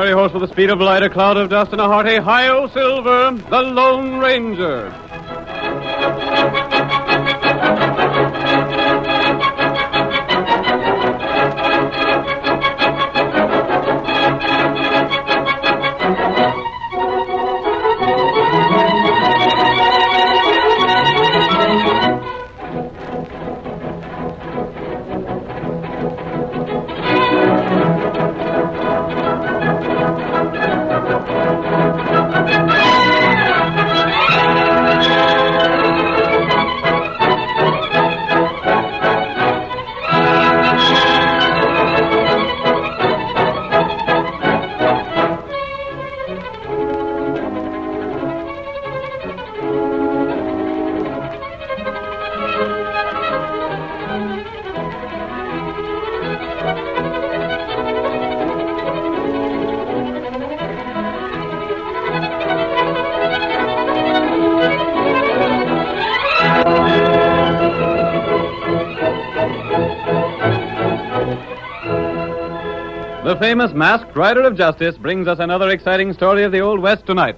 fiery horse with the speed of light, a cloud of dust, and a hearty hi-yo silver, the Lone Ranger. The famous Masked Rider of Justice brings us another exciting story of the Old West tonight.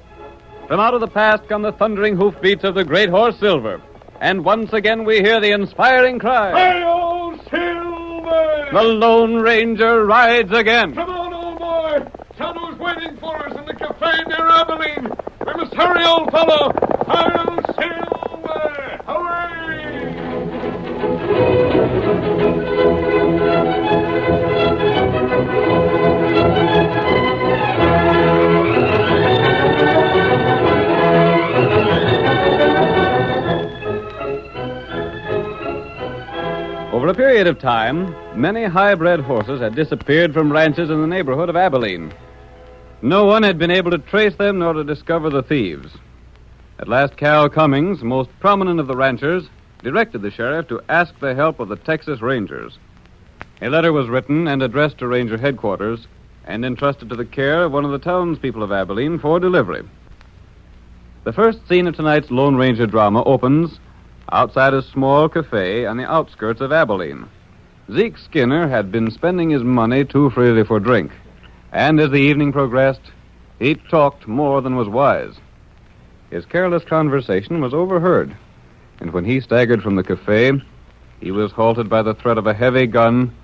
From out of the past come the thundering hoofbeats of the great horse Silver. And once again we hear the inspiring cry, Hi-yo, Silver! The Lone Ranger rides again. Come on, old boy! Tonto's waiting for us in the cafe near Abilene. We must hurry, old fellow. Hi-yo, Silver! Hooray! Over a period of time, many high-bred horses had disappeared from ranches in the neighborhood of Abilene. No one had been able to trace them nor to discover the thieves. At last, Cal Cummings, most prominent of the ranchers, directed the sheriff to ask the help of the Texas Rangers. A letter was written and addressed to Ranger headquarters and entrusted to the care of one of the townspeople of Abilene for delivery. The first scene of tonight's Lone Ranger drama opens outside a small cafe on the outskirts of Abilene. Zeke Skinner had been spending his money too freely for drink, and as the evening progressed, he talked more than was wise. His careless conversation was overheard, and when he staggered from the cafe, he was halted by the threat of a heavy gun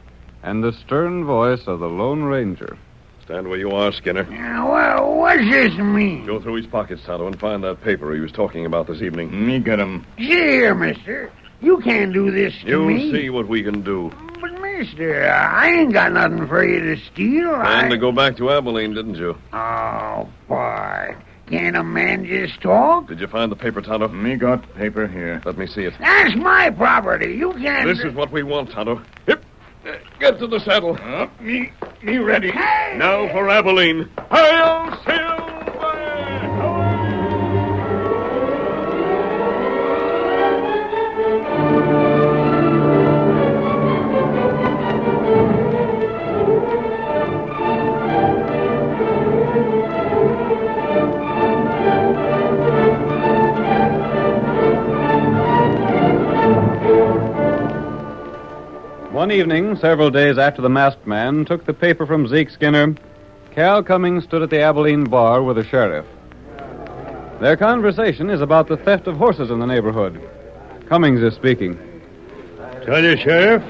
and the stern voice of the Lone Ranger. Stand where you are, Skinner. Well, what's this mean? Go through his pockets, Tonto, and find that paper he was talking about this evening. Me get him. See here, mister. You can't do this to me. You'll see what we can do. But, mister, I ain't got nothing for you to steal. Planned to go back to Abilene, didn't you? Oh, boy. Can't a man just talk? Did you find the paper, Tonto? Me got paper here. Let me see it. That's my property. You can't... This is what we want, Tonto. Hip! Get to the saddle. Me ready. Hey! Now for Abilene. Hi-yo, Silver! One evening, several days after the masked man took the paper from Zeke Skinner, Cal Cummings stood at the Abilene bar with the sheriff. Their conversation is about the theft of horses in the neighborhood. Cummings is speaking. Tell you, Sheriff,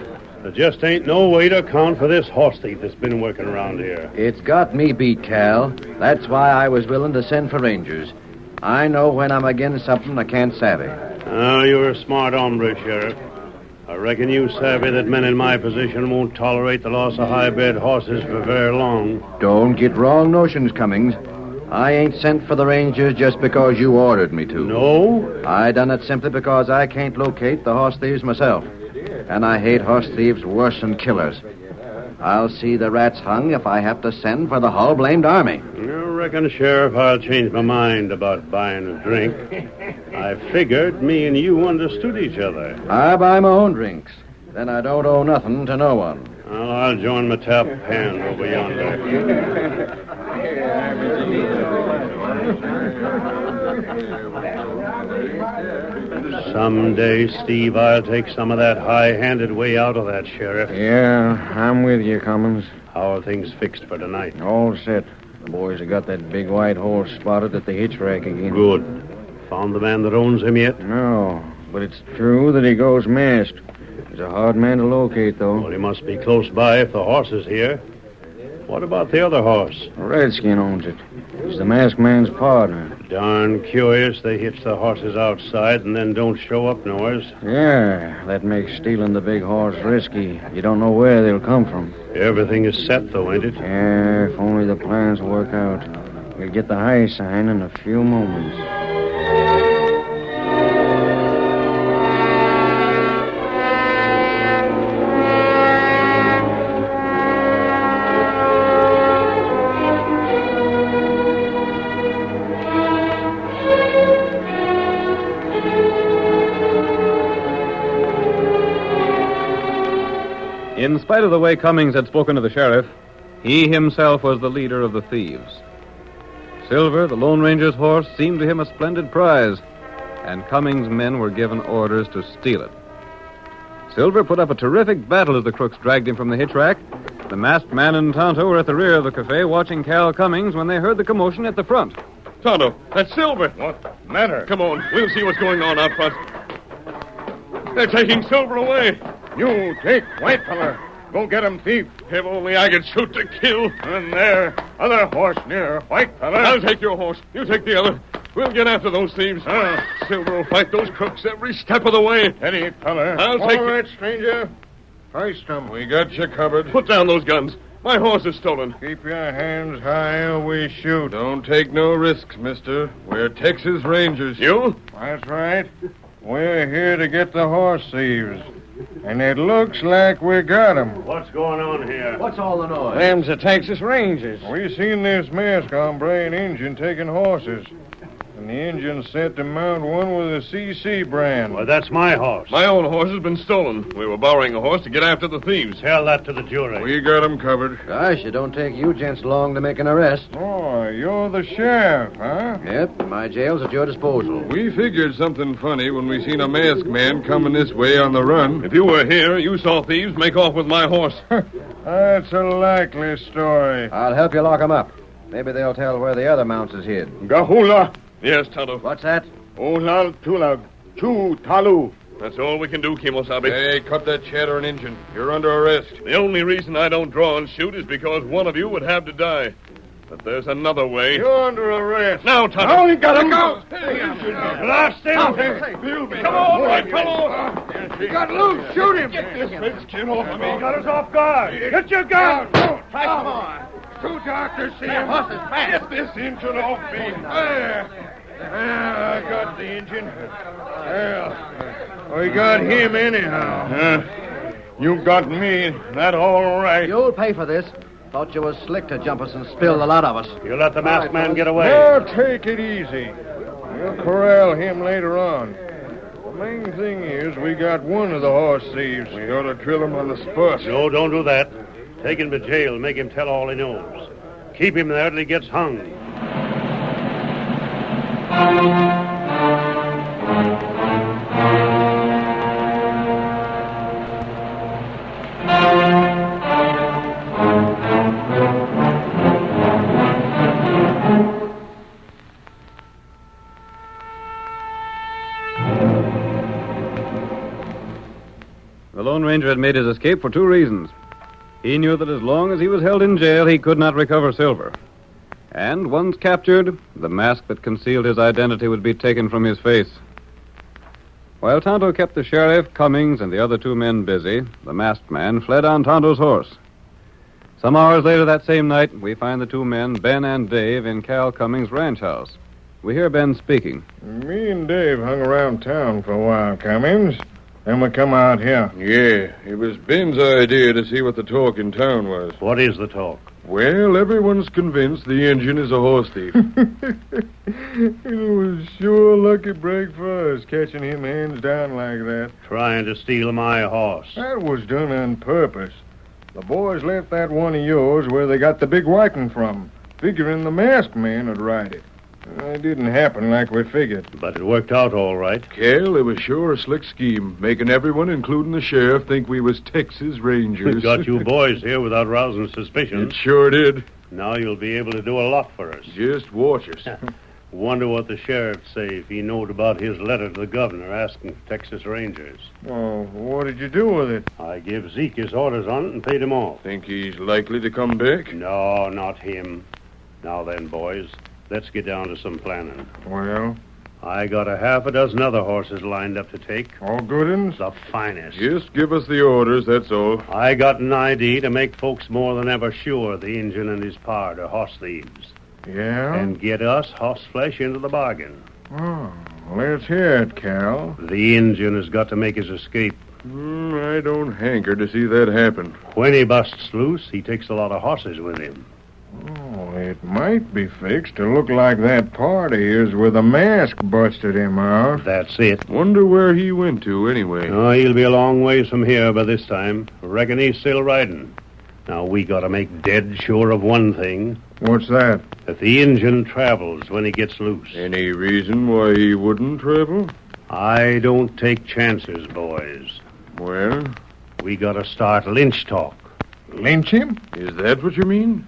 there just ain't no way to account for this horse thief that's been working around here. It's got me beat, Cal. That's why I was willing to send for Rangers. I know when I'm against something I can't savvy. Oh, you're a smart hombre, Sheriff. I reckon you savvy that men in my position won't tolerate the loss of high-bred horses for very long. Don't get wrong notions, Cummings. I ain't sent for the Rangers just because you ordered me to. No? I done it simply because I can't locate the horse thieves myself. And I hate horse thieves worse than killers. I'll see the rats hung if I have to send for the whole blamed army. You reckon, Sheriff, I'll change my mind about buying a drink. I figured me and you understood each other. I buy my own drinks. Then I don't owe nothing to no one. Well, I'll join my tap hand over yonder. Someday, Steve, I'll take some of that high-handed way out of that, Sheriff. Yeah, I'm with you, Cummins. How are things fixed for tonight? All set. The boys have got that big white horse spotted at the hitch rack again. Good. Found the man that owns him yet? No, but it's true that he goes masked. He's a hard man to locate, though. Well, he must be close by if the horse is here. What about the other horse? A redskin owns it. He's the masked man's partner. Darn curious they hitch the horses outside and then don't show up nowheres. Yeah, that makes stealing the big horse risky. You don't know where they'll come from. Everything is set, though, ain't it? Yeah, if only the plans work out. We'll get the high sign in a few moments. In spite of the way Cummings had spoken to the sheriff, he himself was the leader of the thieves. Silver, the Lone Ranger's horse, seemed to him a splendid prize, and Cummings' men were given orders to steal it. Silver put up a terrific battle as the crooks dragged him from the hitch rack. The masked man and Tonto were at the rear of the cafe watching Cal Cummings when they heard the commotion at the front. Tonto, that's Silver. What matter? Come on, we'll see what's going on out front. They're taking Silver away. You take white feller. Go get him, thief. If only I could shoot to kill. And there, other horse near white feller. I'll take your horse. You take the other. We'll get after those thieves. Silver will fight those crooks every step of the way. Steady, feller. I'll take All it. right, stranger. Hoist him. We got you covered. Put down those guns. My horse is stolen. Keep your hands high or we shoot. Don't take no risks, mister. We're Texas Rangers. You? That's right. We're here to get the horse thieves. And it looks like we got them. What's going on here? What's all the noise? Them's the Texas Rangers. We seen this masked hombre and Injun taking horses. And the Injun set to mount one with a CC brand. Well, that's my horse. My own horse has been stolen. We were borrowing a horse to get after the thieves. Tell that to the jury. We got 'em covered. Gosh, it don't take you gents long to make an arrest. Oh, you're the sheriff, huh? Yep, my jail's at your disposal. We figured something funny when we seen a masked man coming this way on the run. If you were here, you saw thieves make off with my horse. That's a likely story. I'll help you lock 'em up. Maybe they'll tell where the other mounts is hid. Gahula, Yes, Tonto. What's that? Olal Tulag, Chu Talu. That's all we can do, Kimosabe. Hey, cut that chatter and engine. You're under arrest. The only reason I don't draw and shoot is because one of you would have to die. But there's another way. You're under arrest. Now, Tonto. Oh, you got him. Go. Blast him. Come on, white fellow. He got loose. Shoot him. Get this redskin off of me. Got us off guard. Get your gun. Come on. Too dark to see him. Get this engine off me. There. I got the engine. Well, we got him anyhow. You got me. That all right. You'll pay for this. Thought you was slick to jump us and spill the lot of us. You let the masked man get away. Now take it easy. We'll corral him later on. The main thing is we got one of the horse thieves. We ought to drill him on the spot. No, don't do that. Take him to jail. Make him tell all he knows. Keep him there till he gets hung. The Lone Ranger had made his escape for two reasons. He knew that as long as he was held in jail, he could not recover Silver. And once captured, the mask that concealed his identity would be taken from his face. While Tonto kept the sheriff, Cummings, and the other two men busy, the masked man fled on Tonto's horse. Some hours later that same night, we find the two men, Ben and Dave, in Cal Cummings' ranch house. We hear Ben speaking. Me and Dave hung around town for a while, Cummings. Then we come out here. Yeah, it was Ben's idea to see what the talk in town was. What is the talk? Well, everyone's convinced the engine is a horse thief. It was sure a lucky break for us, catching him hands down like that. Trying to steal my horse. That was done on purpose. The boys left that one of yours where they got the big whiting from, figuring the masked man would ride it. It didn't happen like we figured. But it worked out all right. Cal, it was sure a slick scheme, making everyone, including the sheriff, think we was Texas Rangers. Got you boys here without rousing It suspicion. sure did. Now you'll be able to do a lot for us. Just watch us. Wonder what the sheriff'd say if he knowed about his letter to the governor asking for Texas Rangers. Well, what did you do with it? I gave Zeke his orders on it and paid him off. Think he's likely to come back? No, not him. Now then, boys, let's get down to some planning. Well, I got a half a dozen other horses lined up to take. all good uns? The finest. Just give us the orders, that's all. I got an idea to make folks more than ever sure the Injun and his pard are horse thieves. Yeah? And get us horse flesh into the bargain. Oh, let's hear it, Cal. The Injun has got to make his escape. I don't hanker to see that happen. When he busts loose, he takes a lot of horses with him. Oh, it might be fixed to look like that part of his with a mask busted him out. That's it. Wonder where he went to, anyway. Oh, he'll be a long ways from here by this time. Reckon he's still riding. Now, we gotta make dead sure of one thing. What's that? That the Injun travels when he gets loose. Any reason why he wouldn't travel? I don't take chances, boys. Well, We gotta start lynch talk. Lynch him? is that what you mean?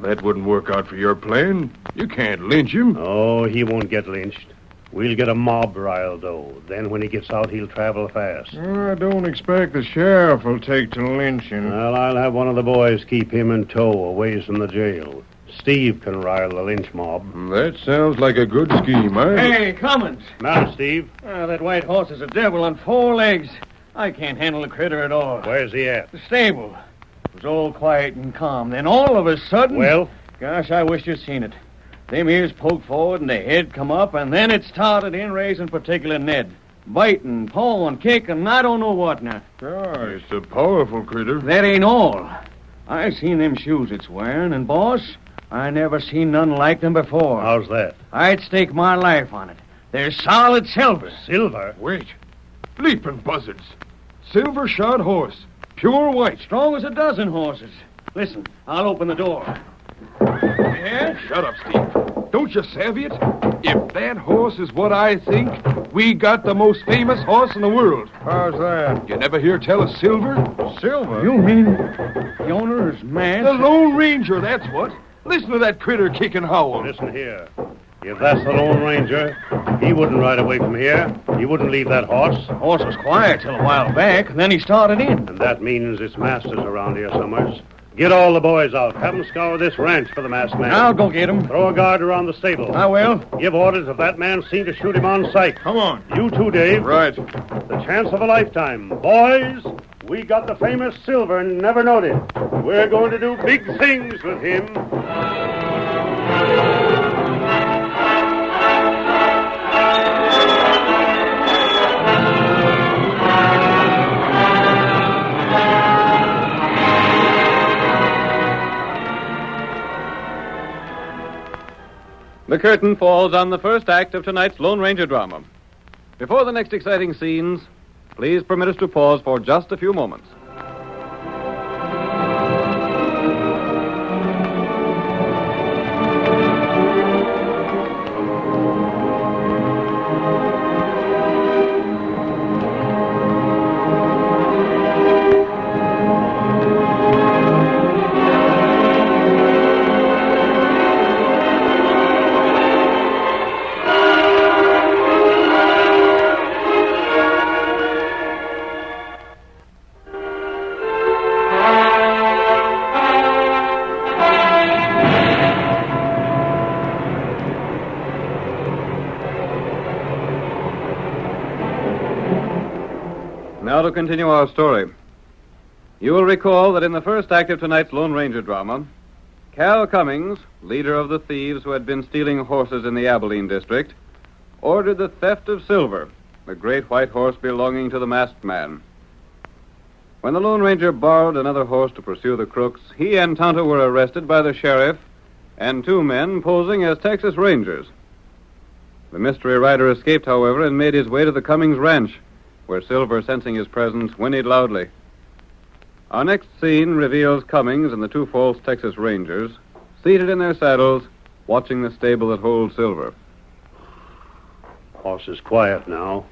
That wouldn't work out for your plan. You can't lynch him. Oh, he won't get lynched. We'll get a mob riled, though. Then when he gets out, he'll travel fast. I don't expect the sheriff will take to lynching. Well, I'll have one of the boys keep him in tow a ways from the jail. Steve can rile the lynch mob. That sounds like a good scheme, eh? Hey, Cummins. Now, Steve, That white horse is a devil on 4 legs. I can't handle the critter at all. where's he at? The stable. It was all quiet and calm. Then all of a sudden... Well, Gosh, I wish you'd seen it. Them ears poked forward and the head come up, and then it started in raising particular Ned. Biting, pawing, kicking, I don't know what now. Gosh. It's a powerful critter. That ain't all. I seen them shoes it's wearing, and, boss, I never seen none like them before. how's that? I'd stake my life on it. They're solid silver. Silver? Wait. Leaping buzzards. Silver shod horse. Pure white. Strong as a dozen horses. Listen, I'll open the door. Yeah? Shut up, Steve. Don't you savvy it? If that horse is what I think, we got the most famous horse in the world. How's that? You never hear tell of Silver? Silver? You mean the owner is mad? The Lone Ranger, that's what. Listen to that critter kick and howl. Listen here. If that's the Lone Ranger, he wouldn't ride away from here. He wouldn't leave that horse. The horse was quiet till a while back, and then he started in. And that means its master's around here somewheres. Get all the boys out. Have them scour this ranch for the masked man. I'll go get him. Throw a guard around the stable. I will. Give orders if that man's seen to shoot him on sight. Come on. You too, Dave. Right. The chance of a lifetime. Boys, we got the famous Silver and never knowed it. We're going to do big things with him. The curtain falls on the first act of tonight's Lone Ranger drama. Before the next exciting scenes, please permit us to pause for just a few moments. Now to continue our story. You will recall that in the first act of tonight's Lone Ranger drama, Cal Cummings, leader of the thieves who had been stealing horses in the Abilene district, ordered the theft of Silver, the great white horse belonging to the masked man. When the Lone Ranger borrowed another horse to pursue the crooks, he and Tonto were arrested by the sheriff and 2 men posing as Texas Rangers. The mystery rider escaped, however, and made his way to the Cummings ranch, where Silver, sensing his presence, whinnied loudly. Our next scene reveals Cummings and the 2 false Texas Rangers seated in their saddles, watching the stable that holds Silver. Horse is quiet now.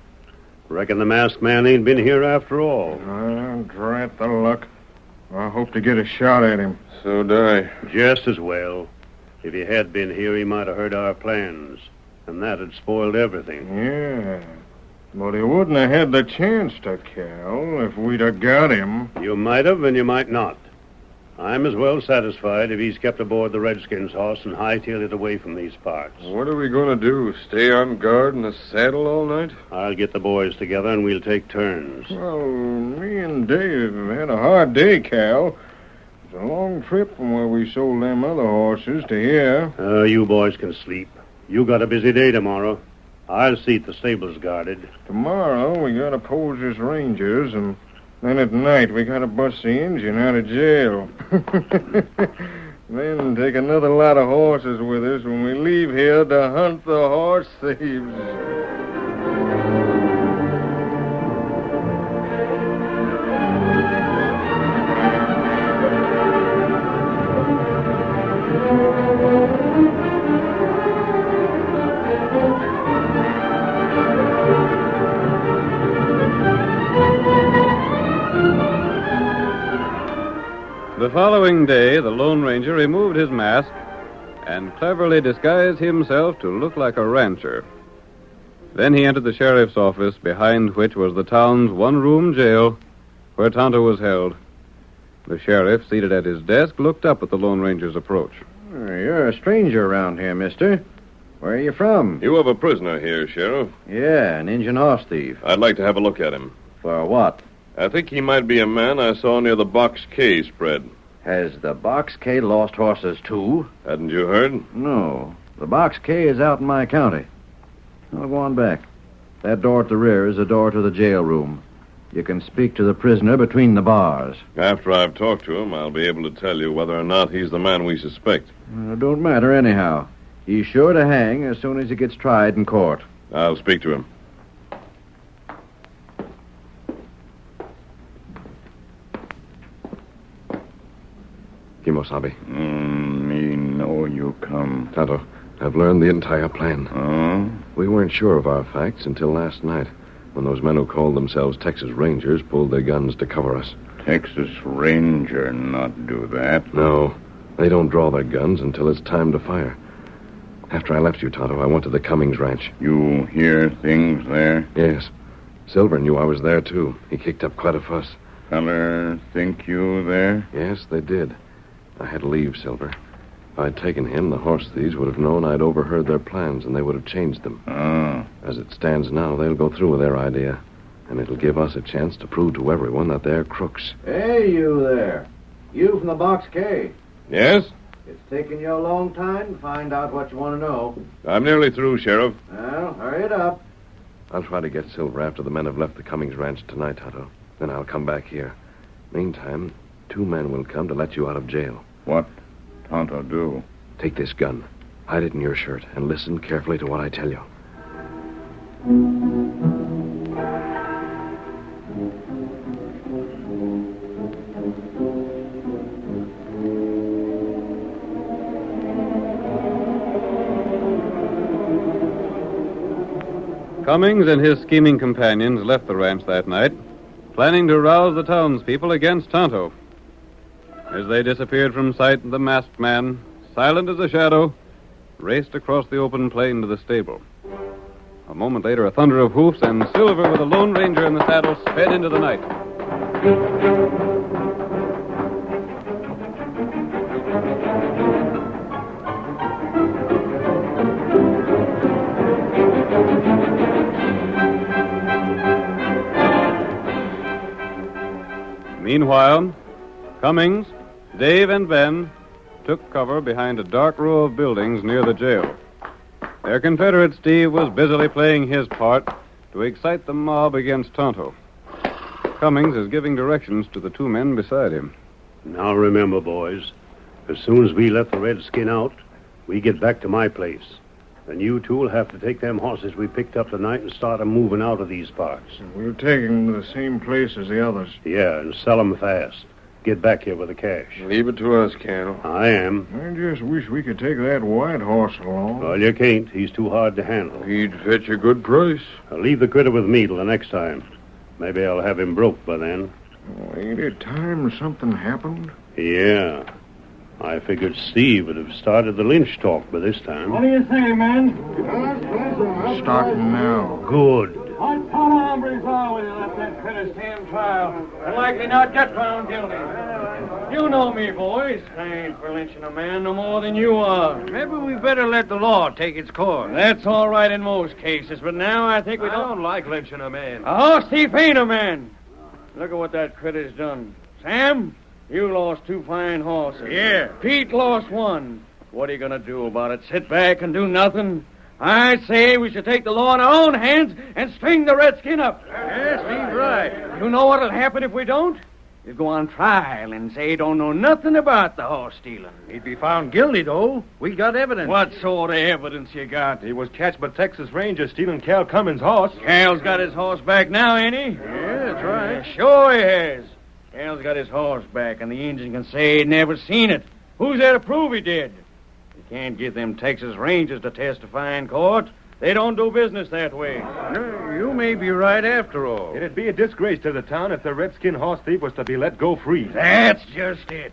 Reckon the masked man ain't been here after all. Drat the luck. I hope to get a shot at him. So do I. Just as well. If he had been here, he might have heard our plans. And that had spoiled everything. Yeah. But he wouldn't have had the chance to, Cal, if we'd have got him. You might have, and you might not. I'm as well satisfied if he's kept aboard the Redskins' horse and hightailed it away from these parts. What are we going to do? Stay on guard in the saddle all night? I'll get the boys together and we'll take turns. Well, me and Dave have had a hard day, Cal. It's a long trip from where we sold them other horses to here. You boys can sleep. You got a busy day tomorrow. I'll see the stables guarded. Tomorrow we gotta pose as rangers, and then at night we gotta bust the engine out of jail. Then take another lot of horses with us when we leave here to hunt the horse thieves. The following day, the Lone Ranger removed his mask and cleverly disguised himself to look like a rancher. Then he entered the sheriff's office, behind which was the town's one-room jail, where Tonto was held. The sheriff, seated at his desk, looked up at the Lone Ranger's approach. You're a stranger around here, mister. Where are you from? You have a prisoner here, Sheriff. Yeah, an Indian horse thief. I'd like to have a look at him. For what? I think he might be a man I saw near the Box K spread. Has the Box K lost horses, too? Hadn't you heard? No. The Box K is out in my county. I'll go on back. That door at the rear is the door to the jail room. You can speak to the prisoner between the bars. After I've talked to him, I'll be able to tell you whether or not he's the man we suspect. It don't matter anyhow. He's sure to hang as soon as he gets tried in court. I'll speak to him. Kimosabe. Me know you come. Tonto, I've learned the entire plan. Oh? We weren't sure of our facts until last night, when those men who called themselves Texas Rangers pulled their guns to cover us. Texas Ranger not do that. No, they don't draw their guns until it's time to fire. After I left you, Tonto, I went to the Cummings ranch. You hear things there? Yes. Silver knew I was there, too. He kicked up quite a fuss. Feller think you there? Yes, they did. I had to leave Silver. If I'd taken him, the horse thieves would have known I'd overheard their plans, and they would have changed them. Oh. As it stands now, they'll go through with their idea, and it'll give us a chance to prove to everyone that they're crooks. Hey, you there. You from the Box K. Yes? It's taken you a long time to find out what you want to know. I'm nearly through, Sheriff. Well, hurry it up. I'll try to get Silver after the men have left the Cummings ranch tonight, Tonto. Then I'll come back here. Meantime, 2 men will come to let you out of jail. What Tonto do? Take this gun, hide it in your shirt, and listen carefully to what I tell you. Cummings and his scheming companions left the ranch that night, planning to rouse the townspeople against Tonto. As they disappeared from sight, the masked man, silent as a shadow, raced across the open plain to the stable. A moment later, a thunder of hoofs, and Silver, with the Lone Ranger in the saddle, sped into the night. Meanwhile, Cummings, Dave, and Ben took cover behind a dark row of buildings near the jail. Their Confederate Steve was busily playing his part to excite the mob against Tonto. Cummings is giving directions to the 2 men beside him. Now remember, boys, as soon as we let the redskin out, we get back to my place. Then you 2 will have to take them horses we picked up tonight and start 'em moving out of these parts. We'll take him to the same place as the others. Yeah, and sell 'em fast. Get back here with the cash. Leave it to us, Cal. I am. I just wish we could take that white horse along. Well, you can't. He's too hard to handle. He'd fetch a good price. I'll leave the critter with me till the next time. Maybe I'll have him broke by then. Ain't it time something happened? Yeah. I figured Steve would have started the lynch talk by this time. What do you say, men? Starting now. Good. What kind of hombres are we that let that critter stand trial and likely not get found guilty? You know me, boys. I ain't for lynching a man no more than you are. Maybe we better let the law take its course. That's all right in most cases, but now I think we don't like lynching a man. A horse thief ain't a man. Look at what that critter's done. Sam, you lost 2 fine horses. Yeah. Pete lost 1. What are you going to do about it? Sit back and do nothing? I say we should take the law in our own hands and string the redskin up. Yes, he's right. You know what'll happen if we don't? He'll go on trial and say he don't know nothing about the horse stealing. He'd be found guilty, though. We got evidence. What sort of evidence you got? He was catched by Texas Rangers stealing Cal Cummins' horse. Cal's got his horse back now, ain't he? Yeah, that's right. Sure he has. Cal's got his horse back, and the Injun can say he'd never seen it. Who's there to prove he did? You can't get them Texas Rangers to testify in court. They don't do business that way. You may be right after all. It'd be a disgrace to the town if the redskin horse thief was to be let go free. That's just it.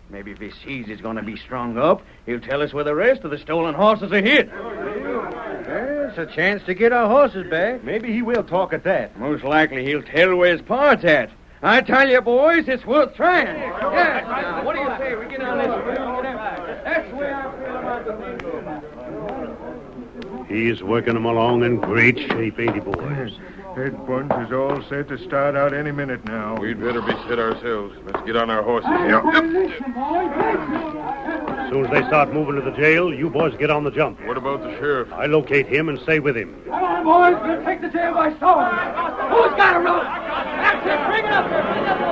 Maybe if he sees he's going to be strung up, he'll tell us where the rest of the stolen horses are hid. There's a chance to get our horses back. Maybe he will talk at that. Most likely he'll tell where his part's at. I tell you, boys, it's worth trying. Yeah. Now, what do you say? We get on this way. That's the way I feel about the thing. He's working them along in great shape, ain't he, boys? That bunch is all set to start out any minute now. We'd better be set ourselves. Let's get on our horses. As soon as they start moving to the jail, you boys get on the jump. What about the sheriff? I locate him and stay with him. Come on, boys. We'll take the jail by storm. Who's got a rope? That's it. Bring it up there. Bring it up there.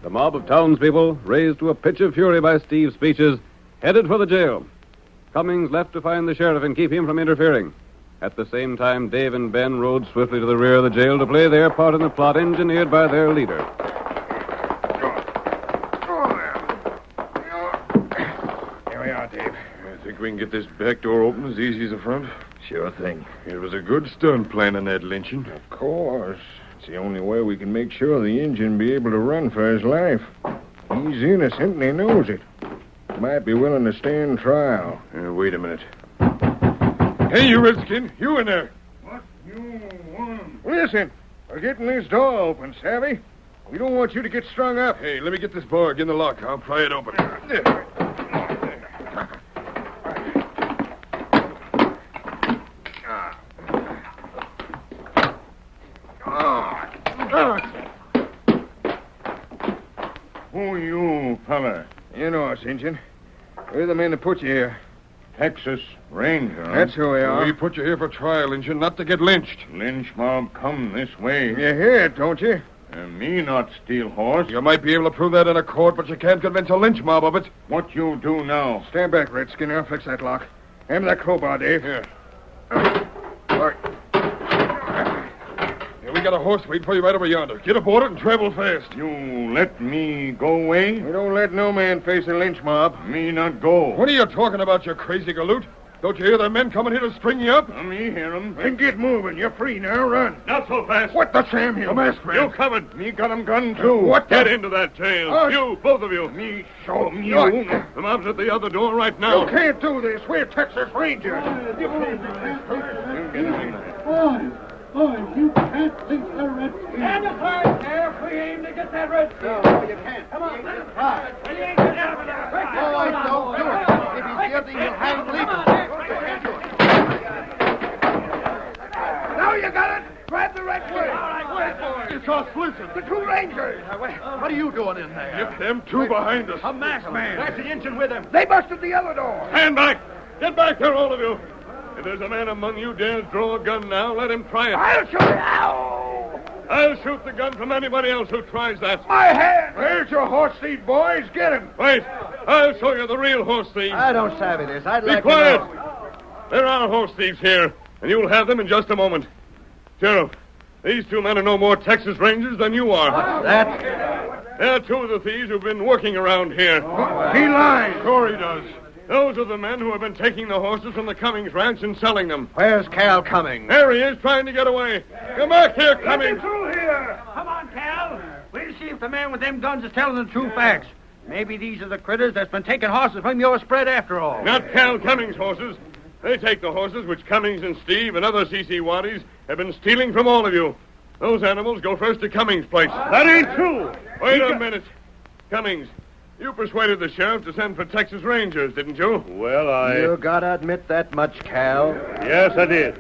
The mob of townspeople, raised to a pitch of fury by Steve's speeches, headed for the jail. Cummings left to find the sheriff and keep him from interfering. At the same time, Dave and Ben rode swiftly to the rear of the jail to play their part in the plot engineered by their leader. Here we are, Dave. I think we can get this back door open as easy as the front. Sure thing. It was a good stunt planning that lynching. Of course. It's the only way we can make sure the Injun be able to run for his life. He's innocent and he knows it. Might be willing to stand trial. Wait a minute. Hey, you redskin. You in there. What you want? Listen, we're getting this door open, savvy? We don't want you to get strung up. Hey, let me get this bar. Get in the lock. I'll pry it open. Who you, fella? You know us, Injun. We're the men that put you here. Texas Ranger. That's who we are. We put you here for trial, Injun, not to get lynched. Lynch mob come this way. You hear it, don't you? And me not steal horse. You might be able to prove that in a court, but you can't convince a lynch mob of it. What you do now? Stand back, Redskin. I'll fix that lock. Hand me that crowbar, Dave. Here. All right. Here, we got a horse waiting for you right over yonder. Get aboard it and travel fast. You let me go away? We don't let no man face a lynch mob. Me not go. What are you talking about, you crazy galoot? Don't you hear the men coming here to string you up? Me hear 'em. Then get moving. You're free now. Run. Not so fast. What the Sam, you masked man? You coming? Me got 'em gun too. What the- Get into that jail. Oh, You, both of you. Me show 'em you. What? The mob's at the other door right now. You can't do this. We're Texas Rangers. You get in there. Boys, you can't think the redskin. Stand aside, Sheriff. We aim to get that redskin. No, you can't. Come on, let him try. You ain't getting out of there. Boys, don't do it. If he's guilty, he'll hang legal. Now you got it. Grab the redskin. All right, wait for it. It's us, listen. The two Rangers. What are you doing in there? Get them two behind us. A masked man. That's the engine with him. They busted the other door. Stand back. Get back here, all of you. If there's a man among you dares draw a gun now, let him try it. I'll shoot it. Ow! I'll shoot the gun from anybody else who tries that. My hand. There's your horse thief, boys. Get him. Wait. I'll show you the real horse thieves. I don't savvy this. I'd Be like quiet. to know. There are horse thieves here, and you'll have them in just a moment. Sheriff, these two men are no more Texas Rangers than you are. What's that? They're two of the thieves who've been working around here. He lies. Sure he does. Those are the men who have been taking the horses from the Cummings ranch and selling them. Where's Cal Cummings? There he is, trying to get away. Come back here, Cummings. Through here. Come on, Cal. We'll see if the man with them guns is telling the true facts. Maybe these are the critters that's been taking horses from your spread after all. Not Cal Cummings' horses. They take the horses which Cummings and Steve and other C.C. Waddies have been stealing from all of you. Those animals go first to Cummings' place. That ain't true. Wait a minute. Cummings, you persuaded the sheriff to send for Texas Rangers, didn't you? Well, You gotta admit that much, Cal. Yes, I did.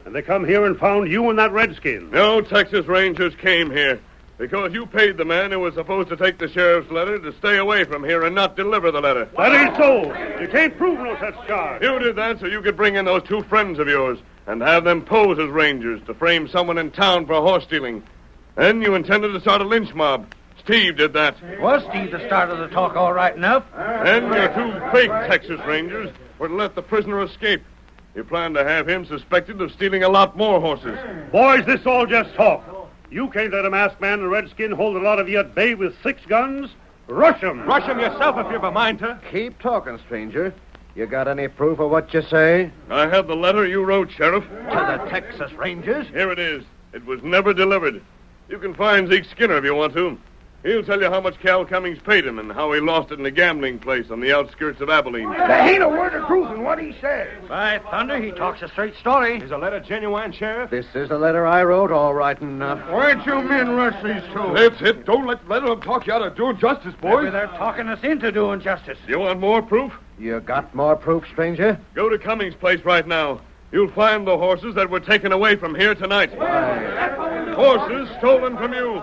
And they come here and found you and that redskin. No Texas Rangers came here because you paid the man who was supposed to take the sheriff's letter to stay away from here and not deliver the letter. That ain't so. You can't prove no such charge. You did that so you could bring in those two friends of yours and have them pose as Rangers to frame someone in town for horse stealing. Then you intended to start a lynch mob. Steve did that. Was Steve the start of the talk all right enough? Then your two fake Texas Rangers were to let the prisoner escape. You planned to have him suspected of stealing a lot more horses. Boys, this all just talk. You can't let a masked man and a redskin hold a lot of you at bay with 6 guns. Rush 'em. Rush him yourself if you've a mind to. Keep talking, stranger. You got any proof of what you say? I have the letter you wrote, Sheriff. To the Texas Rangers? Here it is. It was never delivered. You can find Zeke Skinner if you want to. He'll tell you how much Cal Cummings paid him and how he lost it in a gambling place on the outskirts of Abilene. There ain't a word of truth in what he says. By thunder, he talks a straight story. Is the letter genuine, Sheriff? This is the letter I wrote, all right enough. Why'd you men rush these two? That's it. Don't let them talk you out of doing justice, Maybe boys. they're talking us into doing justice. You want more proof? You got more proof, stranger? Go to Cummings' place right now. You'll find the horses that were taken away from here tonight. Horses stolen from you.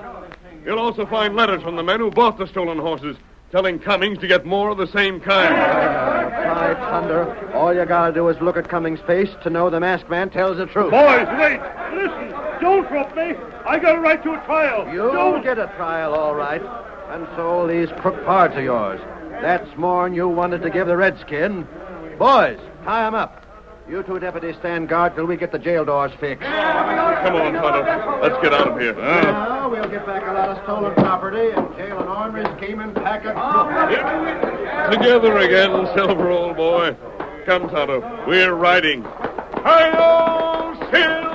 You'll also find letters from the men who bought the stolen horses, telling Cummings to get more of the same kind. By thunder, all you gotta do is look at Cummings' face to know the masked man tells the truth. Boys, wait. Listen. Don't drop me. I got a right to a trial. You'll get a trial, all right. And so these crook pards of yours. That's more'n you wanted to give the redskin. Boys, tie 'em up. You two deputies stand guard till we get the jail doors fixed. Come on, Tonto. Let's get out of here. Now, we'll get back a lot of stolen property and jail an ornery scheming pack of crooks. Together again, Silver, old boy. Come, Tonto. We're riding. Hi-yo, Silver!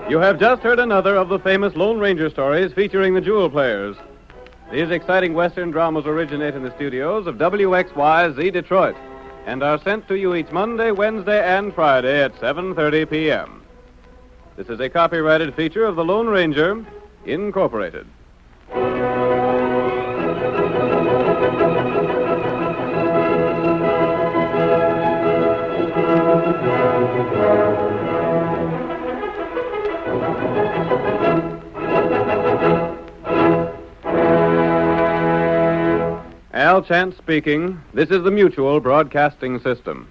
You have just heard another of the famous Lone Ranger stories featuring the Jewel Players. These exciting Western dramas originate in the studios of WXYZ Detroit and are sent to you each Monday, Wednesday, and Friday at 7:30 p.m. This is a copyrighted feature of the Lone Ranger, Incorporated. Al Chance speaking. This is the Mutual Broadcasting System.